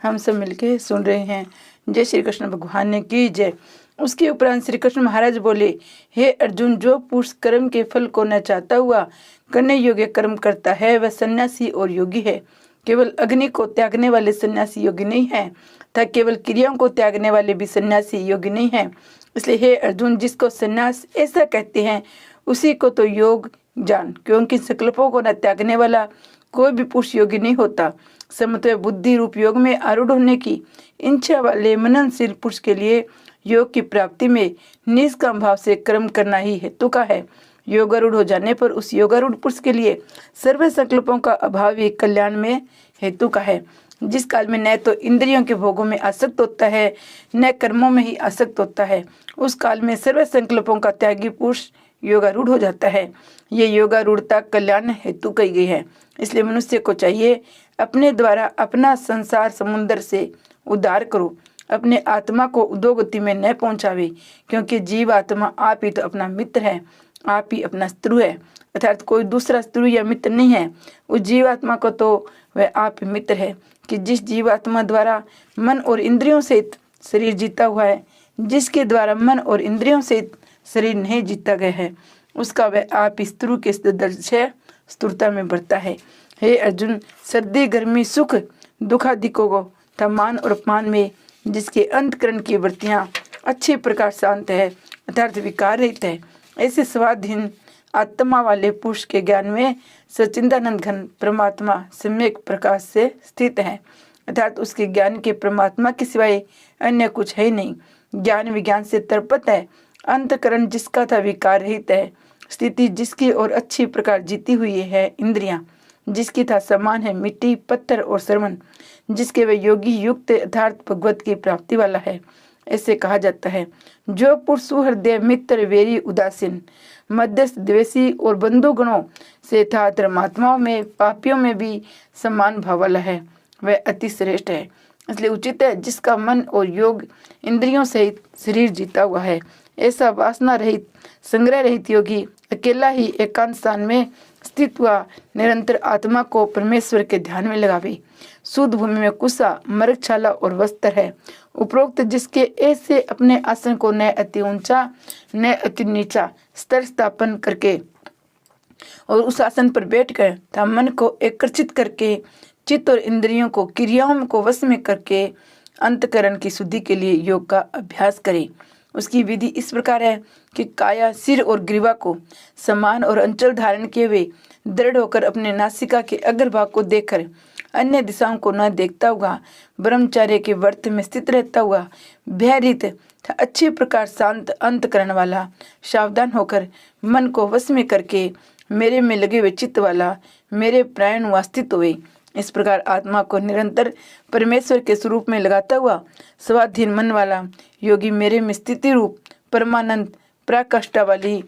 हम सब मिलके सुन रहे हैं। जय श्री कृष्ण भगवान ने की जय। उसके उपरांत श्री कृष्ण महाराज बोले, हे अर्जुन, जो पुरुष कर्म के फल को न चाहता हुआ करने योग्य कर्म करता है वह सन्यासी और योगी है। केवल अग्नि को त्यागने वाले सन्यासी योगी नहीं है तथा केवल क्रियाओं को त्यागने वाले भी सन्यासी योगी नहीं है। इसलिए हे अर्जुन, जिसको सन्यास ऐसा कहते हैं उसी को तो योग जान, क्योंकि संकल्पों को न त्यागने वाला कोई भी पुरुष योगी नहीं होता। समत्व बुद्धि रूप योग में आरूढ़ होने की इच्छा वाले मननशील पुरुष के लिए योग की प्राप्ति में निष्काम भाव से कर्म करना ही हेतु का है। योगारूढ़ हो जाने पर उस योगारूढ़ पुरुष के लिए सर्व संकल्पों का अभाव ही कल्याण में हेतु का है। जिस काल में न तो इंद्रियों के भोगों में आसक्त होता है न कर्मों में ही आसक्त होता है, उस काल में सर्व संकल्पों का त्यागी पुरुष योगारूढ़ हो जाता है। ये योगारूढ़ता कल्याण हेतु कही गई है। इसलिए मनुष्य को चाहिए अपने द्वारा अपना संसार समुद्र से उद्धार करो, अपने आत्मा को उदोगति में न पहुंचावे, क्योंकि जीव आत्मा आप ही तो अपना मित्र है, आप ही अपना शत्रु है, अर्थात कोई दूसरा शत्रु या मित्र नहीं है। उस जीवात्मा को तो वह आप ही मित्र है कि जिस जीवात्मा द्वारा मन और इंद्रियों से शरीर जीता हुआ है, जिसके द्वारा मन और इंद्रियों से शरीर नहीं जीता गया है, उसका वह आप शत्रु के दर्शय स्थूलता में बढ़ता है। हे अर्जुन, सर्दी गर्मी सुख दुखादिकों को तथा मान और अपमान में जिसके अंतकरण की वृत्तियां अच्छे प्रकार शांत है अर्थात विकार रहित है, ऐसे स्वाधीन आत्मा वाले पुरुष के ज्ञान में सच्चिदानंद घन परमात्मा सम्यक प्रकाश से स्थित है, अर्थात उसके ज्ञान के परमात्मा के सिवाय अन्य कुछ है नहीं। ज्ञान विज्ञान से तर्पत है, अंतकरण जिसका था विकार रहित है, स्थिति जिसकी और अच्छी प्रकार जीती हुई है, इंद्रियां जिसकी था समान है मिट्टी पत्थर और श्रवण जिसके वे योगी युक्त यथार्थ भगवत की प्राप्ति वाला है। ऐसे कहा जाता है, जो पुरुष सुहृदय मित्र वेरी उदासीन मध्यस्थ द्वेषी और बंधु गणों से था धर्मात्माओं में पापियों में भी समान भाव वाला है, वह अति श्रेष्ठ है। इसलिए उचित है जिसका मन और योग इंद्रियों सहित शरीर जीता हुआ है, ऐसा वासना रहित संग्रह रहित योगी अकेला ही एकांत स्थान में स्थित हुआ निरंतर आत्मा को परमेश्वर के ध्यान में लगावे। शुद्ध भूमि में कुशा मृगशाला और वस्त्र है। उपरोक्त जिसके ऐसे अपने आसन को न अति ऊंचा न अति नीचा स्तर स्थापन करके और उस आसन पर बैठकर तथा मन को एकत्रित करके चित्त और इंद्रियों को क्रियाओं को वश में करके अंतकरण की शुद्धि के लिए योग का अभ्यास करे। उसकी विधि इस प्रकार है कि काया सिर और ग्रीवा को समान और अंचल धारण किए हुए दृढ़ होकर अपने नासिका के अग्रभाग को देखकर अन्य दिशाओं को न देखता हुआ ब्रह्मचर्य के व्रत में स्थित रहता हुआ भयरहित अच्छे प्रकार शांत अंतकरण वाला सावधान होकर मन को वश में करके मेरे में लगे हुए चित्त वाला मेरे प्राण वास्तित हुए। इस प्रकार आत्मा को निरंतर परमेश्वर के स्वरूप में लगाता हुआ स्वाधीन मन वाला योगी मेरे में स्थिति रूप परमानंद प्राकष्ठा वाली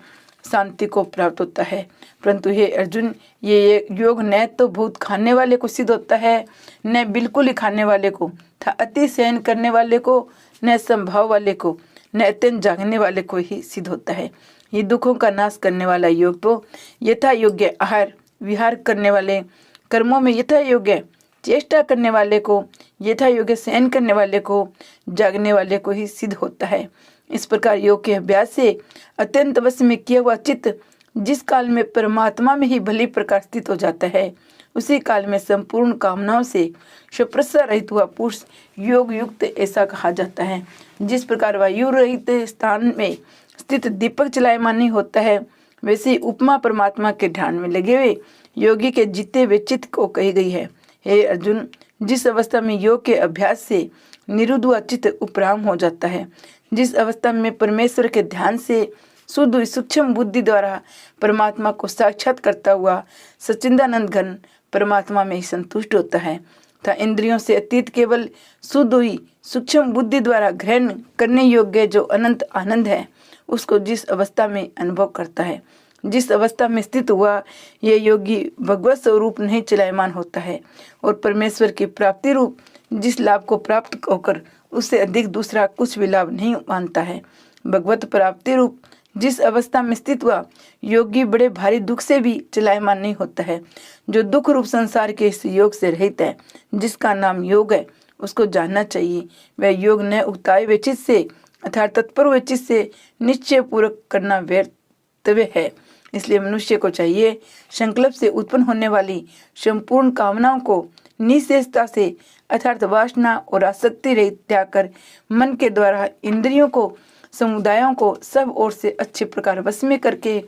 शांति को प्राप्त होता है। परंतु हे अर्जुन, ये योग न तो बहुत खाने वाले को सिद्ध होता है न बिल्कुल ही खाने वाले को, था अति सहन करने वाले को न संभाव वाले को न अत्यंत जागने वाले को ही सिद्ध होता है। ये दुखों का नाश करने वाला योग तो यथा योग्य आहार विहार करने वाले कर्मों में यथा योग्य चेष्टा करने वाले को यथा योग्य सहन करने वाले को जागने वाले को ही सिद्ध होता है। इस प्रकार योग के अभ्यास से अत्यंत वश में किया हुआ चित्त जिस काल में परमात्मा में ही भली प्रकार स्थित हो जाता है, उसी काल में संपूर्ण कामनाओं से शप्रसा रहित हुआ पुरुष योग युक्त ऐसा कहा जाता है। जिस प्रकार वायु रहित स्थान में स्थित दीपक चलायमान नहीं होता है, वैसे उपमा परमात्मा के ध्यान में लगे हुए योगी के जीते हुए चित्त को कही गई है। हे अर्जुन, जिस अवस्था में योग के अभ्यास से निरुद्ध हुआ चित्त उपराम हो जाता है, जिस अवस्था में परमेश्वर के ध्यान से शुद्ध सूक्ष्म बुद्धि द्वारा परमात्मा को साक्षात करता हुआ सच्चिदानंद घन परमात्मा में ही संतुष्ट होता है तथा इंद्रियों से अतीत केवल शुद्ध हुई सूक्ष्म बुद्धि द्वारा ग्रहण करने योग्य जो अनंत आनंद है, उसको जिस अवस्था में अनुभव करता है, जिस अवस्था में स्थित हुआ यह योगी भगवत स्वरूप नहीं चलायमान होता है और परमेश्वर की प्राप्ति रूप जिस लाभ को प्राप्त होकर उससे अधिक दूसरा कुछ भी लाभ नहीं मानता है। भगवत प्राप्ति रूप जिस अवस्था में स्थित हुआ योगी बड़े भारी दुख से भी चलायमान नहीं होता है। जो दुख रूप संसार के इस योग से रहित है, जिसका नाम योग है, उसको जानना चाहिए। वह योग न उगताए हुए चित्त से अर्थात तत्पर हुए चित्त से निश्चय पूर्वक करना व्यर्थव्य है। इसलिए मनुष्य को चाहिए संकल्प से उत्पन्न होने वाली संपूर्ण कामनाओं को निःशेषता से अर्थात वासना और आसक्ति रहित त्याग कर मन के द्वारा इंद्रियों को समुदायों को सब ओर से अच्छे प्रकार वश में करके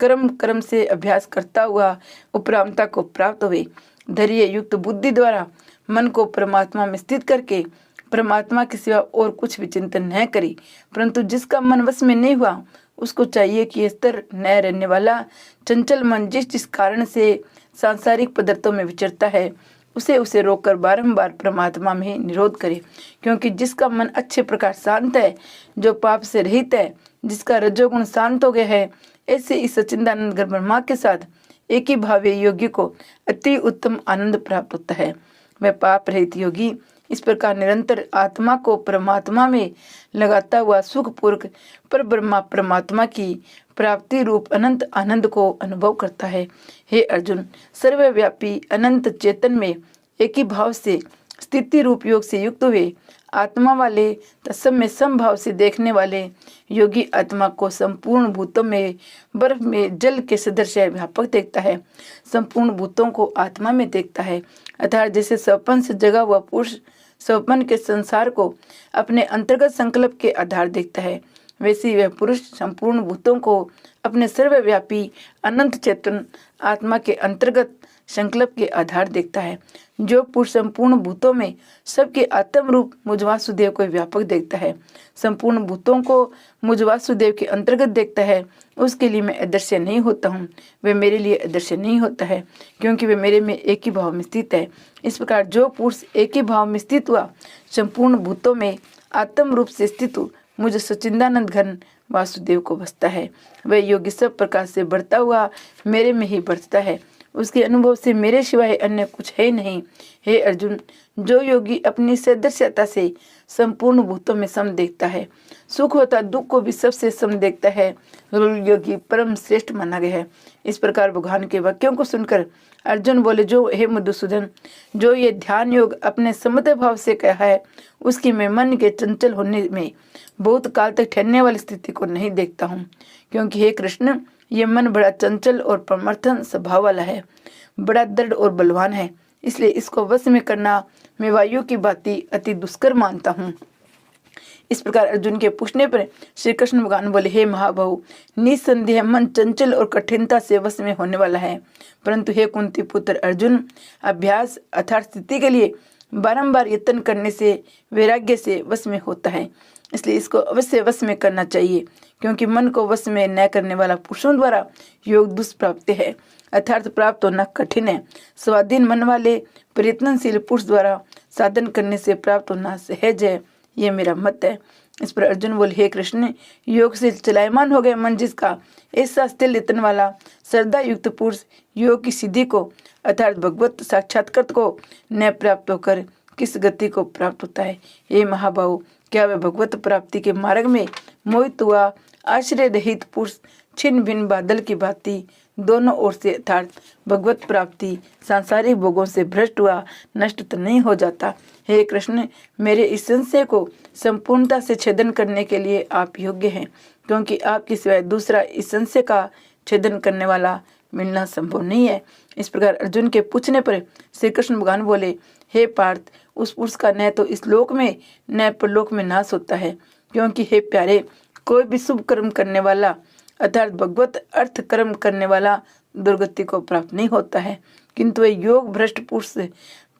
कर्म से अभ्यास करता हुआ उपरामता को प्राप्त हुए। धैर्य युक्त बुद्धि द्वारा मन को परमात्मा में स्थित करके परमात्मा के सिवा और कुछ भी चिंतन न करे, परंतु जिसका मन वश में नहीं हुआ उसको चाहिए कि स्थिर न रहने वाला चंचल मन जिस कारण से सांसारिक पदार्थों में विचरता है उसे रोककर बारंबार परमात्मा में निरोध करे। क्योंकि जिसका मन अच्छे प्रकार शांत है, जो पाप से रहित है, जिसका रजोगुण शांत हो गया है, ऐसे इस सच्चिदानंद घन ब्रह्मा के साथ एक ही भावी योगी को अति उत्तम आनंद प्राप्त होता है। वह पाप रहित योगी इस प्रकार निरंतर आत्मा को परमात्मा में लगाता हुआ सुखपूर्वक पर ब्रह्मा परमात्मा की प्राप्ति रूप अनंत आनंद को अनुभव करता है। हे अर्जुन, सर्वव्यापी अनंत चेतन में एक ही भाव से स्थिति रूप योग से युक्त हुए आत्मा वाले तत्सम में समभाव से देखने वाले योगी आत्मा को संपूर्ण भूतों में बर्फ में जल के सदृश व्यापक देखता है। संपूर्ण भूतों को आत्मा में देखता है, अर्थात जैसे स्वपन से जगा हुआ पुरुष स्वपन के संसार को अपने अंतर्गत संकल्प के आधार देखता है, वैसे वह पुरुष संपूर्ण भूतों को अपने सर्वव्यापी अनंत चेतन आत्मा के अंतर्गत संकल्प के आधार देखता है। जो पुरुष संपूर्ण भूतों में सबके आत्म रूप मुझ वासुदेव को व्यापक देखता है, संपूर्ण भूतों को मुझ वासुदेव के अंतर्गत देखता है, उसके लिए मैं अदृश्य नहीं होता हूँ, वह मेरे लिए अदृश्य नहीं होता है, क्योंकि वह मेरे में एक ही भाव में स्थित है। इस प्रकार जो पुरुष एक ही भाव में स्थित हुआ संपूर्ण भूतों में आत्म रूप से स्थित मुझ सच्चिदानंद घन वासुदेव को बसता है, वह योगी सब प्रकार से बढ़ता हुआ मेरे में ही बढ़ता है। उसके अनुभव से मेरे सिवाय अन्य कुछ है नहीं। हे अर्जुन, जो योगी अपनी सदृश्यता से संपूर्ण भूतों में सम देखता है, सुख होता दुख को भी सबसे सम देखता है, योगी परम श्रेष्ठ माना गया है। इस प्रकार भगवान के वाक्यों को सुनकर अर्जुन बोले, जो हे मधुसूदन, जो ये ध्यान योग अपने समता भाव से कहा है, उसकी मैं मन के चंचल होने में बहुत काल तक ठहरने वाली स्थिति को नहीं देखता हूँ। क्योंकि हे कृष्ण, ये मन बड़ा चंचल और परमर्थन स्वभाव वाला है, बड़ा दृढ़ और बलवान है, इसलिए इसको वश में करना मैं वायु की भांति अति दुष्कर मानता हूँ। इस प्रकार अर्जुन के पूछने पर श्री कृष्ण भगवान बोले, हे महाबाहु, निसंदेह मन चंचल और कठिनता से वश में होने वाला है, परंतु हे कुंती पुत्र अर्जुन, अभ्यास अर्थात स्थिति के लिए बारंबार यत्न करने से वैराग्य से वश में होता है, इसलिए इसको अवश्य वश में करना चाहिए। क्योंकि मन को वश में न करने वाला पुरुषों द्वारा योग दुष्प्राप्ति है, अर्थात प्राप्त होना कठिन है। स्वाधीन मन वाले प्रयत्नशील पुरुष द्वारा साधन करने से प्राप्त होना सहज है, ये मेरा मत है। इस पर अर्जुन बोले, हे कृष्ण, योग से चलायमान हो गए मन जिसका, ऐसा स्थिर यत्न वाला श्रद्धा युक्त पुरुष योग की सिद्धि को अर्थात भगवत साक्षात्कार को न प्राप्त होकर किस गति को प्राप्त होता है। हे महाबाहु, क्या वह भगवत प्राप्ति के मार्ग में मोहित हुआ आश्रय रहित पुरुष छिन्न भिन्न बादल की भांति दोनों ओर से अर्थात भगवत प्राप्ति सांसारिक भोगों से भ्रष्ट हुआ नष्ट तो नहीं हो जाता। हे कृष्ण, मेरे इस संशय को संपूर्णता से छेदन करने के लिए आप योग्य हैं, क्योंकि आपके सिवाय दूसरा इस संशय का छेदन करने वाला मिलना संभव नहीं है। इस प्रकार अर्जुन के पूछने पर श्री कृष्ण भगवान बोले, हे पार्थ, उस पुरुष का न तो इस लोक में न परलोक में नाश होता है, क्योंकि हे प्यारे, कोई भी शुभ कर्म करने वाला अर्थात भगवत अर्थ कर्म करने वाला दुर्गति को प्राप्त नहीं होता है, किंतु वह योग भ्रष्ट पुरुष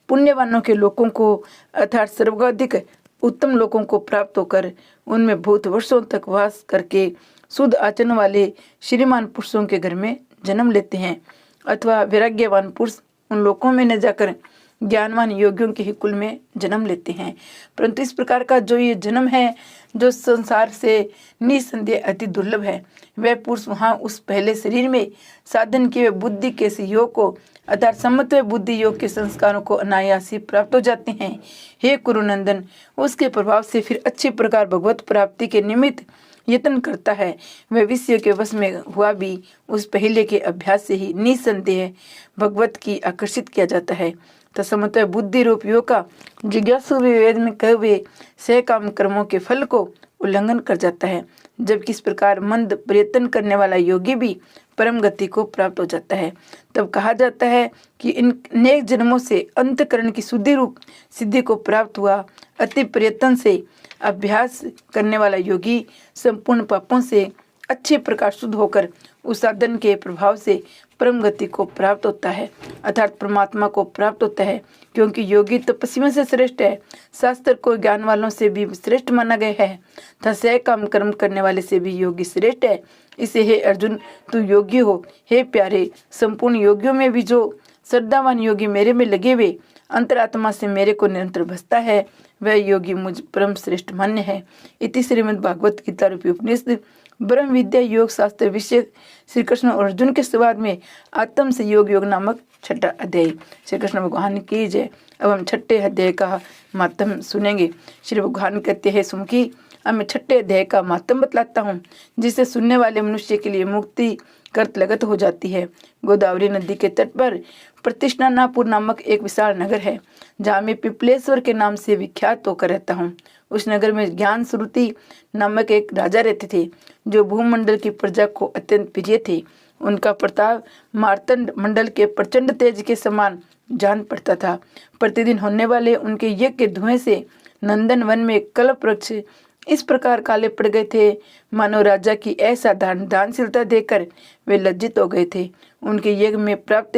पुण्यवानों के लोकों को अर्थात सर्वाधिक उत्तम लोकों को प्राप्त होकर उनमें बहुत वर्षों तक वास करके शुद्ध आचरण वाले श्रीमान पुरुषों के घर में जन्म लेते हैं, अथवा वैराग्यवान पुरुष उन लोकों में न जाकर ज्ञानवान योगियों के ही कुल में जन्म लेते हैं। परंतु इस प्रकार का जो ये जन्म है, जो संसार से निसंदेह अति दुर्लभ है, वह पुरुष वहाँ उस पहले शरीर में साधन किए बुद्धि के योग को अर्थात सम्मत बुद्धि योग के संस्कारों को अनायास ही प्राप्त हो जाते हैं। हे कुरुनंदन, उसके प्रभाव से फिर अच्छे प्रकार भगवत प्राप्ति के निमित्त यत्न करता है वह विषय के वश में हुआ भी उस पहले के अभ्यास से ही निसंदेह भगवत की आकर्षित किया जाता है। तत्समतः बुद्धि रूप योग का जिज्ञासु वेद में कहे हुए सहकाम कर्मों के फल को उल्लंघन कर जाता है, जबकि इस प्रकार मंद प्रयत्न करने वाला योगी भी परम गति को प्राप्त हो जाता है। तब कहा जाता है कि इन अनेक जन्मों से अंतकरण की शुद्धि रूप सिद्धि को प्राप्त हुआ। अति प्रयत्न से अभ्यास करने वाला योगी संपूर्ण पापों से अच्छे प्रकार शुद्ध होकर उस साधन के प्रभाव से परम गति को प्राप्त होता है, अर्थात परमात्मा को प्राप्त होता है। क्योंकि योगी तपस्वियों से श्रेष्ठ है, शास्त्र को ज्ञान वालों से भी श्रेष्ठ माना गया है तथा सह काम कर्म करने वाले से भी योगी श्रेष्ठ है। इसे हे अर्जुन तू योगी हो। हे प्यारे, संपूर्ण योगियों में भी जो श्रद्धावान योगी मेरे में लगे हुए अंतरात्मा से मेरे को निरंतर भजता है वह योगी मुझ परम श्रेष्ठ मान्य है। इति श्रीमद् भागवत गीता रूपी उपनिषद ब्रह्म विद्या योग शास्त्र विषय श्री कृष्ण और अर्जुन के संवाद में आत्म से योग नामक छठा अध्याय। श्री कृष्ण भगवान की जय। अब हम छठे अध्याय का मातम सुनेंगे। श्री भगवान कहते हैं सुमुखी, अब मैं छठे अध्याय का मातम बतलाता हूँ, जिससे सुनने वाले मनुष्य के लिए मुक्ति कर्त लगत हो जाती है। गोदावरी नदी के तट पर प्रतिष्ठानापुर नामक एक विशाल नगर है, जहाँ मैं पिपलेश्वर के नाम से विख्यात होकर रहता हूँ। उस नगर में ज्ञान श्रुति नामक एक राजा रहते थे, जो भूमंडल की प्रजा को अत्यंत प्रिय थे। उनका प्रताप मार्तंड मंडल के प्रचंड तेज के समान जान पड़ता था। प्रतिदिन होने वाले उनके यज्ञ के धुएं से नंदन वन में कल्प वृक्ष इस प्रकार काले पड़ गए थे, मानो राजा की असाधारण दानशीलता देखकर वे लज्जित हो गए थे। उनके यज्ञ में प्राप्त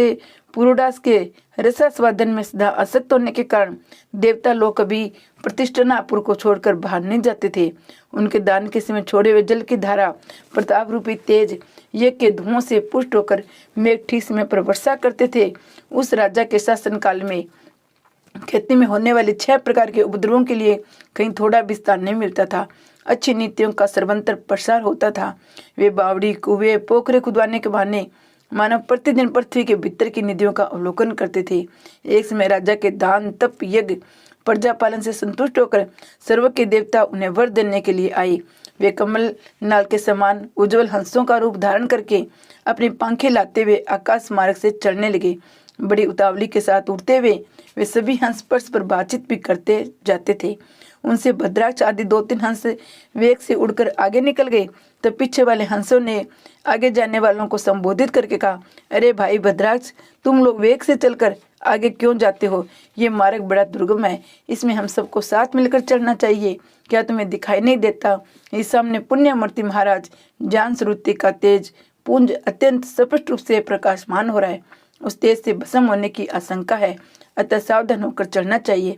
पुरोडास के रसास्वादन में सदा आसक्त होने के कारण देवता लोग कभी प्रतिष्ठानापुर को छोड़कर बाहर नहीं जाते थे। उनके दान के समय छोड़े हुए जल की धारा प्रताप रूपी तेज यज्ञ के धुओं से पुष्ट होकर मेघ ठीक समय पर वर्षा करते थे। उस राजा के शासन काल में खेती में होने वाले 6 प्रकार के उपद्रवों के लिए कहीं थोड़ा विस्तार नहीं मिलता था। अच्छी नीतियों का सर्वंतर प्रसार होता था। वे बावड़ी कुएं पोखरे खुदवाने के बहाने मानव प्रतिदिन पृथ्वी के भीतर की निधियों का अवलोकन करते थे। एक समय राजा के दान तप यज्ञ प्रजा पालन से संतुष्ट होकर सर्व के देवता उन्हें वर देने के लिए आए। वे कमल नाल के समान उज्जवल हंसों का रूप धारण करके अपनी पंखें लाते हुए आकाश मार्ग से चढ़ने लगे। बड़ी उतावली के साथ उड़ते हुए वे सभी हंस परस पर बातचीत भी करते जाते थे। उनसे भद्राक्ष आदि 2-3 हंस वेग से उड़कर आगे निकल गए। तब पीछे वाले हंसों ने आगे जाने वालों को संबोधित करके कहा, अरे भाई भद्राक्ष, तुम लोग वेग से चलकर आगे क्यों जाते हो? ये मार्ग बड़ा दुर्गम है, इसमें हम सबको साथ मिलकर चलना चाहिए। क्या तुम्हें दिखाई नहीं देता? इस सामने पुण्यमूर्ति महाराज ज्ञान श्रुति का तेज पुंज अत्यंत स्पष्ट रूप से प्रकाशमान हो रहा है। उस तेज से भस्म होने की आशंका है, अतः सावधान होकर चलना चाहिए।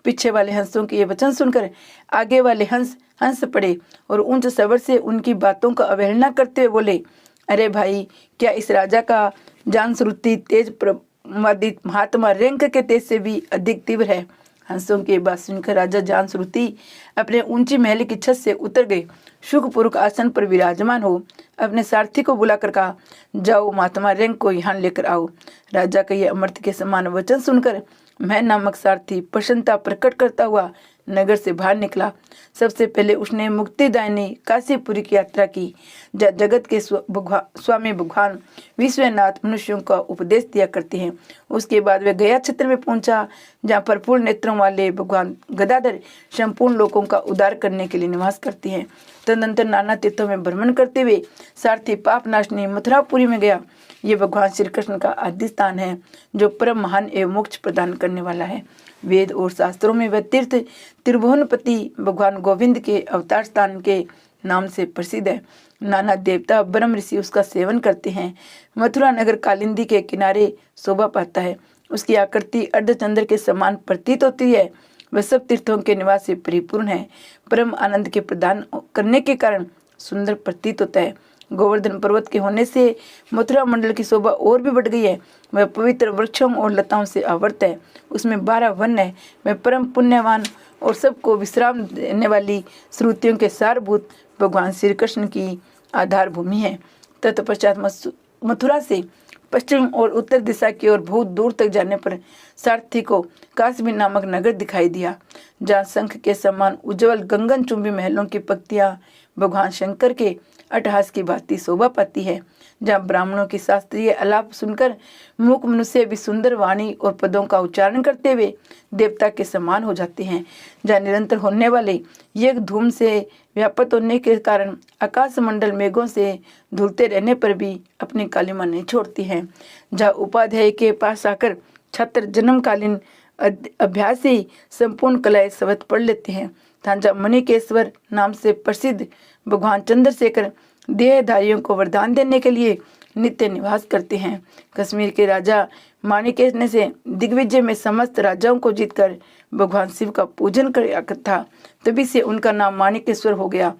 पीछे वाले हंसों के ये वचन सुनकर आगे वाले हंस हंस पड़े और ऊंच स्वर से उनकी बातों का अवहेलना करते हुए बोले, अरे भाई, क्या इस राजा का ज्ञान श्रुति तेज प्रमादित महात्मा रंक के तेज से भी अधिक तीव्र है? हंसों की बात सुनकर राजा ज्ञान श्रुति अपने ऊंची महल की छत से उतर गए। सुखपूर्वक आसन पर विराजमान हो अपने सारथी को बुलाकर कहा, जाओ महात्मा रंक को यहाँ लेकर आओ। राजा का यह अमृत के समान वचन सुनकर मैं नामक सारथी प्रसन्नता प्रकट करता हुआ नगर से बाहर निकला। सबसे पहले उसने मुक्तिदायिनी काशीपुरी की यात्रा की, जहाँ जगत के स्वामी भगवान विश्वनाथ मनुष्यों का उपदेश दिया करते हैं। उसके बाद वह गया क्षेत्र में पहुंचा, जहाँ पर पूर्ण नेत्रों वाले भगवान गदाधर संपूर्ण लोगों का उद्धार करने के लिए निवास करते हैं। तदनंतर नाना तीर्थों में भ्रमण करते हुए सारथी पाप नाशनी मथुरापुरी में गया। ये भगवान श्री कृष्ण का आदि स्थान है, जो परम महान एवं मोक्ष प्रदान करने वाला है। वेद और शास्त्रों में वह तीर्थ त्रिभुवनपति भगवान गोविंद के अवतार स्थान के नाम से प्रसिद्ध है। नाना देवता ब्रह्म ऋषि उसका सेवन करते हैं। मथुरा नगर कालिंदी के किनारे शोभा पाता है। उसकी आकृति अर्धचंद्र के समान प्रतीत होती है। वह सब तीर्थों के निवास से परिपूर्ण है। परम आनंद के प्रदान करने के कारण सुंदर प्रतीत होता है। गोवर्धन पर्वत के होने से मथुरा मंडल की शोभा और भी बढ़ गई है। वह पवित्र वृक्षों और लताओं से आवृत है। उसमें 12 वन है। वह परम पुण्यवान और सबको विश्राम देने वाली श्रुतियों के सारभूत भगवान श्री कृष्ण की आधार भूमि है। तत्पश्चात मथुरा से पश्चिम और उत्तर दिशा की ओर बहुत दूर तक जाने पर सारथी को काश्मीर नामक नगर दिखाई दिया। जहाँ शंख के समान उज्जवल गगन चुंबी महलों की पंक्तियां भगवान शंकर के अट्टहास की भांति शोभा पाती है, जहाँ ब्राह्मणों की शास्त्रीय आलाप सुनकर मूक मनुष्य भी सुंदर वाणी और पदों का उच्चारण करते हुए देवता के समान हो जाते हैं, जहाँ निरंतर होने वाले यज्ञ धूम से व्याप्त होने के कारण आकाश मंडल मेघों से धुलते रहने पर भी अपनी कालिमा नहीं छोड़ती हैं, जहाँ उपाध्याय के पास आकर छात्र जन्मकालीन अभ्यास से ही संपूर्ण कलाएं शब्द पढ़ लेते हैं, जहाँ मणिकेश्वर नाम से प्रसिद्ध भगवान चंद्रशेखर देहधारियों को वरदान देने के लिए नित्य निवास करते हैं। कश्मीर के राजा माणिकेश ने से दिग्विजय में समस्त राजाओं को जीतकर भगवान शिव का पूजन किया था, तभी से उनका नाम माणिकेश्वर हो गया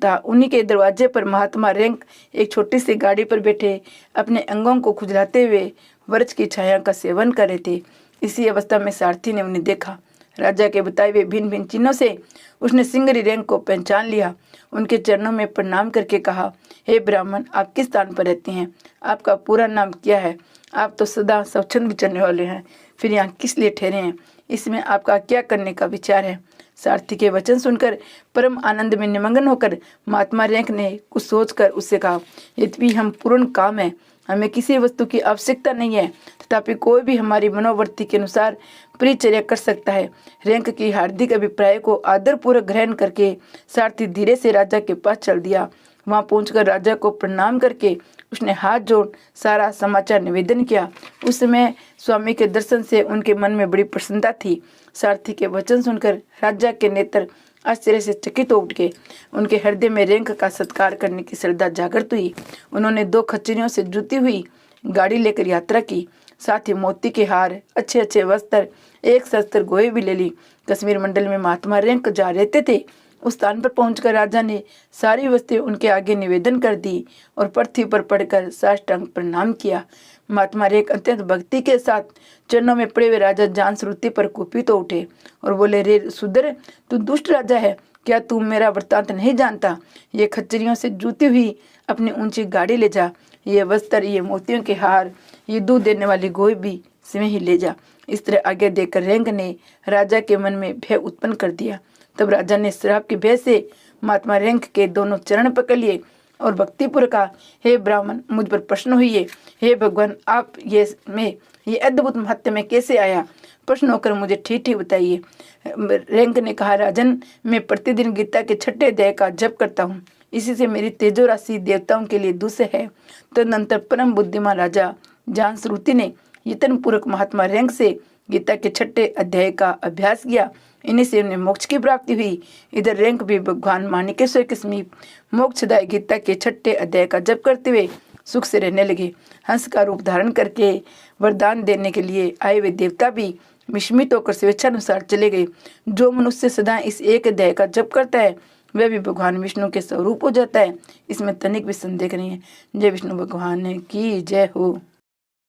था। उन्हीं के दरवाजे पर महात्मा रैंक एक छोटी सी गाड़ी पर बैठे अपने अंगों को खुजलाते हुए वृक्ष की छाया का सेवन कर रहे थे। इसी अवस्था में सारथी ने उन्हें देखा। राजा के बताए हुए भिन्न भिन्न चिन्हों से उसने सिंगरी रैंक को पहचान लिया। उनके चरणों में प्रणाम करके कहा, हे ब्राह्मण, आप किस स्थान पर रहते हैं? आपका पूरा नाम क्या है? आप तो सदा स्वच्छंद विचरने वाले हैं, फिर यहाँ किस लिए ठहरे हैं? इसमें आपका क्या करने का विचार है? सारथी के वचन सुनकर परम आनंद में निमग्न होकर महात्मा रैंक ने कुछ सोचकर उससे कहा, यद्यपि हम पूर्ण काम है, हमें किसी वस्तु की आवश्यकता नहीं है, तथापि कोई भी हमारी मनोवृत्ति के अनुसार परिचर्या कर सकता है। रैंक की हार्दिक अभिप्राय को आदरपूर्वक ग्रहण करके सारथी धीरे से राजा के पास चल दिया। वहां पहुंचकर राजा को प्रणाम करके उसने हाथ जोड़ सारा समाचार निवेदन किया। उस समय स्वामी के दर्शन से उनके मन में बड़ी प्रसन्नता थी। सारथी के वचन सुनकर राजा के नेत्र आश्चर्य से चकित हो उठ गए। उनके हृदय में रैंक का सत्कार करने की श्रद्धा जागृत हुई। उन्होंने 2 खच्चरियों से जुती हुई गाड़ी लेकर यात्रा की, साथ ही मोती के हार, अच्छे अच्छे वस्त्र, एक शस्त्र गोए भी ले ली। कश्मीर मंडल में महात्मा रैंक जा रहते थे। उस स्थान पर पहुंचकर राजा ने सारी वस्तुएं उनके आगे निवेदन कर दी और पृथ्वी पर पड़कर साष्टांग प्रणाम किया। महात्मा रैंक अत्यंत भक्ति के साथ चरणों में पड़े हुए राजा जान श्रुति पर कुपित हो उठे और बोले, रे सुधर, तू दुष्ट राजा है, क्या तू मेरा वृत्तांत नहीं जानता? ये खच्चरियों से जूती हुई अपनी ऊंची गाड़ी ले जा, ये वस्त्र, ये मोतियों के हार, ये दूध देने वाली गोई भी इसमें ही ले जा। इस तरह आगे देकर रैंक ने राजा के मन में भय उत्पन्न कर दिया। तब राजा ने श्राप के भय से महात्मा रैंक के दोनों चरण पकड़ लिए और भक्तिपूर्वक कहा, हे ब्राह्मण, मुझ पर प्रश्न हुई, हे भगवान, आप ये अद्भुत महत्व में कैसे आया? प्रश्न होकर मुझे ठीक ठीक बताइए। रैंक ने कहा, राजन, मैं प्रतिदिन गीता के 6ठे अध्याय का जप करता हूँ, इसी से मेरी तेजो राशि देवताओं के लिए दुष्ट है। तदनंतर परम बुद्धिमान राजा जान श्रुति ने यत्न पूर्वक महात्मा रैंक से गीता के 6ठे अध्याय का अभ्यास किया। इन्हीं से उन्हें मोक्ष की प्राप्ति हुई। इधर रैंक भी भगवान माणिकेश्वर के समीप मोक्षदायी गीता के 6ठे अध्याय का जप करते हुए सुख से रहने लगे। हंस का रूप धारण करके वरदान देने के लिए आए हुए देवता भी विस्मित होकर स्वेच्छानुसार चले गए। जो मनुष्य सदा इस एक अध्याय का जप करता है वह भी भगवान विष्णु के स्वरूप हो जाता है। इसमें तनिक भी संदेह नहीं है। जय विष्णु भगवान की जय हो।